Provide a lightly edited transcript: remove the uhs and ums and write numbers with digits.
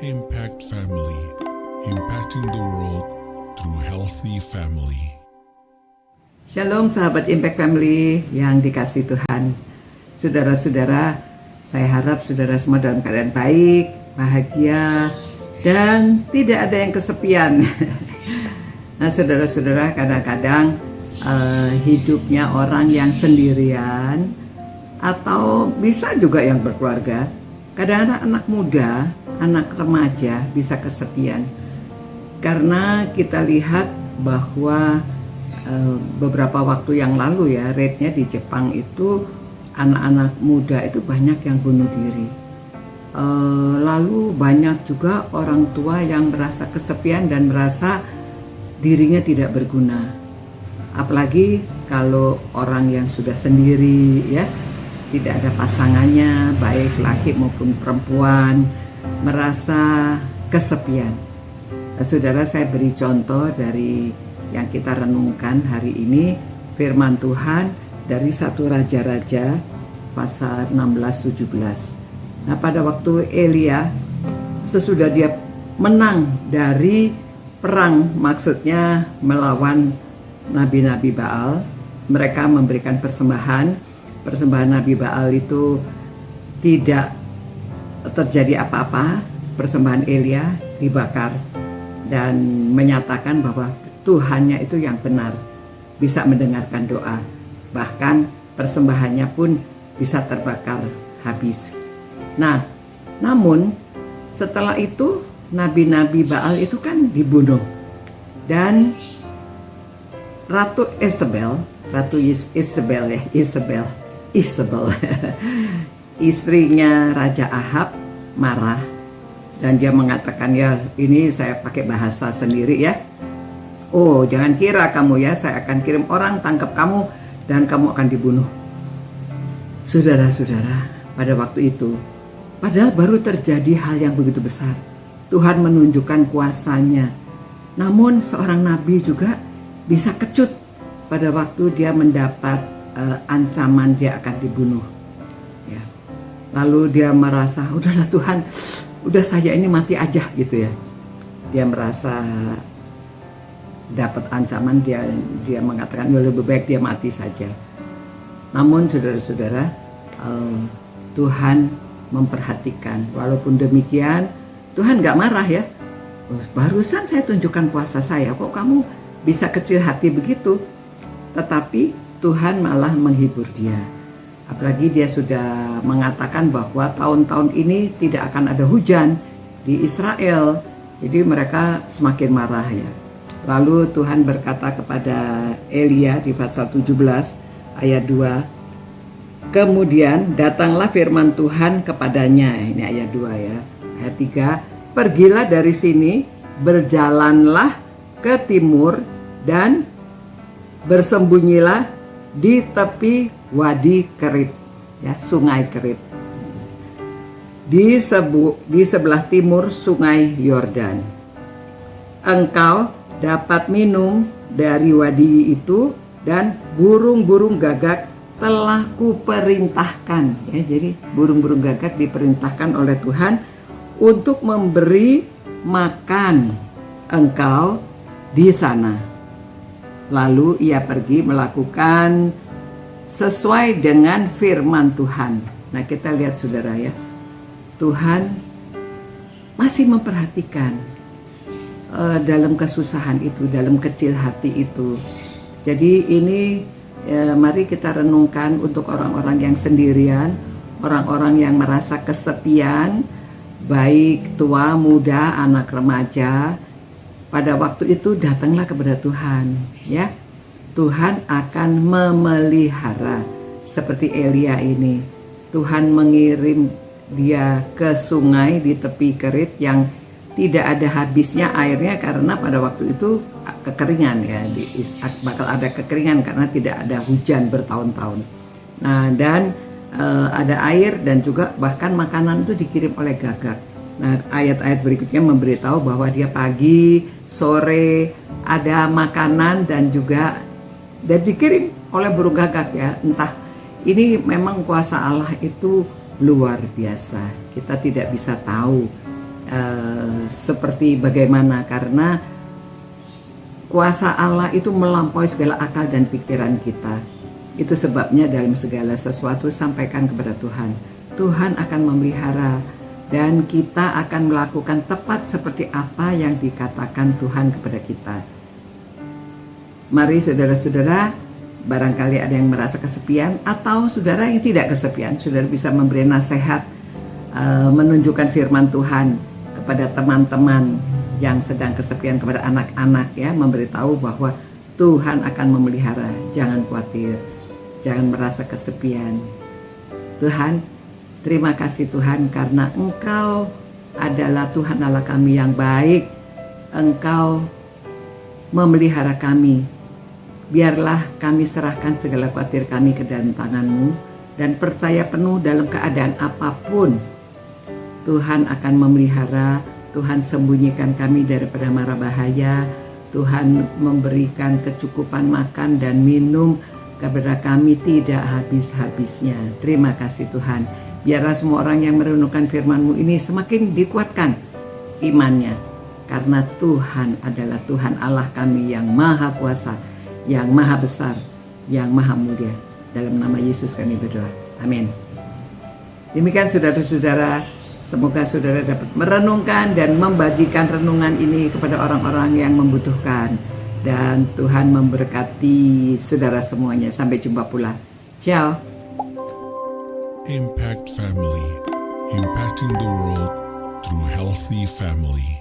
Impact Family, impacting the world through healthy family. Shalom sahabat Impact Family yang dikasih Tuhan. Saudara-saudara, saya harap saudara semua dalam keadaan baik, bahagia, dan tidak ada yang kesepian. Nah saudara-saudara, kadang-kadang hidupnya orang yang sendirian atau bisa juga yang berkeluarga. Kadang-kadang anak muda, anak remaja bisa kesepian. Karena kita lihat bahwa beberapa waktu yang lalu ya, rate-nya di Jepang itu anak-anak muda itu banyak yang bunuh diri. Lalu banyak juga orang tua yang merasa kesepian dan merasa dirinya tidak berguna. Apalagi kalau orang yang sudah sendiri ya, tidak ada pasangannya, baik laki maupun perempuan, merasa kesepian. Saudara, saya beri contoh dari yang kita renungkan hari ini, firman Tuhan dari 1 Raja-Raja pasal 16-17. Nah pada waktu Elia, sesudah dia menang dari perang, maksudnya melawan nabi-nabi Baal, mereka memberikan persembahan Nabi Baal itu tidak terjadi apa-apa. Persembahan Elia dibakar dan menyatakan bahwa Tuhannya itu yang benar, bisa mendengarkan doa, bahkan persembahannya pun bisa terbakar habis. Nah, namun setelah itu nabi-nabi Baal itu kan dibunuh, dan Ratu Isabel istrinya Raja Ahab marah, dan dia mengatakan, ya ini saya pakai bahasa sendiri ya, oh jangan kira kamu ya, saya akan kirim orang tangkap kamu dan kamu akan dibunuh. Saudara-saudara, pada waktu itu padahal baru terjadi hal yang begitu besar, Tuhan menunjukkan kuasanya, namun seorang nabi juga bisa kecut pada waktu dia mendapat ancaman dia akan dibunuh ya. Lalu dia merasa, udahlah Tuhan, udah saya ini mati aja gitu ya. Dia merasa dapat ancaman, dia mengatakan lebih baik dia mati saja. Namun saudara-saudara, Tuhan memperhatikan. Walaupun demikian Tuhan gak marah ya. Barusan saya tunjukkan kuasa saya, kok kamu bisa kecil hati begitu? Tetapi Tuhan malah menghibur dia. Apalagi dia sudah mengatakan bahwa tahun-tahun ini tidak akan ada hujan di Israel. Jadi mereka semakin marah ya. Lalu Tuhan berkata kepada Elia di pasal 17 ayat 2. Kemudian datanglah firman Tuhan kepadanya. Ini ayat 2 ya. Ayat 3. Pergilah dari sini, berjalanlah ke timur dan bersembunyilah di tepi Wadi Kerit ya, Sungai Kerit, di sebelah timur Sungai Yordan. Engkau dapat minum dari wadi itu, dan burung-burung gagak telah kuperintahkan ya. Jadi burung-burung gagak diperintahkan oleh Tuhan untuk memberi makan engkau di sana. Lalu ia pergi melakukan sesuai dengan firman Tuhan. Nah kita lihat saudara ya, Tuhan masih memperhatikan dalam kesusahan itu, dalam kecil hati itu. Jadi ini mari kita renungkan untuk orang-orang yang sendirian, orang-orang yang merasa kesepian, baik tua, muda, anak remaja. Pada waktu itu datanglah kepada Tuhan ya. Tuhan akan memelihara seperti Elia ini. Tuhan mengirim dia ke sungai di tepi Kerit yang tidak ada habisnya airnya, karena pada waktu itu kekeringan ya, bakal ada kekeringan karena tidak ada hujan bertahun-tahun. Nah dan ada air, dan juga bahkan makanan itu dikirim oleh gagak. Nah ayat-ayat berikutnya memberitahu bahwa dia pagi, sore ada makanan dan dikirim oleh burung gagak ya. Entah, ini memang kuasa Allah itu luar biasa. Kita tidak bisa tahu seperti bagaimana, karena kuasa Allah itu melampaui segala akal dan pikiran kita. Itu sebabnya dalam segala sesuatu sampaikan kepada Tuhan. Tuhan akan memelihara dan kita akan melakukan tepat seperti apa yang dikatakan Tuhan kepada kita. Mari saudara-saudara, barangkali ada yang merasa kesepian atau saudara yang tidak kesepian, saudara bisa memberi nasihat, menunjukkan firman Tuhan kepada teman-teman yang sedang kesepian, kepada anak-anak ya, memberitahu bahwa Tuhan akan memelihara. Jangan khawatir, jangan merasa kesepian. Tuhan, terima kasih Tuhan, karena Engkau adalah Tuhan Allah kami yang baik. Engkau memelihara kami. Biarlah kami serahkan segala khawatir kami ke dalam tangan-Mu dan percaya penuh dalam keadaan apapun Tuhan akan memelihara. Tuhan sembunyikan kami daripada mara bahaya. Tuhan memberikan kecukupan makan dan minum kepada kami tidak habis-habisnya. Terima kasih Tuhan. Biarlah semua orang yang merenungkan firman-Mu ini semakin dikuatkan imannya. Karena Tuhan adalah Tuhan Allah kami yang maha kuasa, yang maha besar, yang maha mulia. Dalam nama Yesus kami berdoa. Amin. Demikian saudara-saudara, semoga saudara dapat merenungkan dan membagikan renungan ini kepada orang-orang yang membutuhkan. Dan Tuhan memberkati saudara semuanya. Sampai jumpa pula. Ciao. Impact Family, impacting the world through healthy family.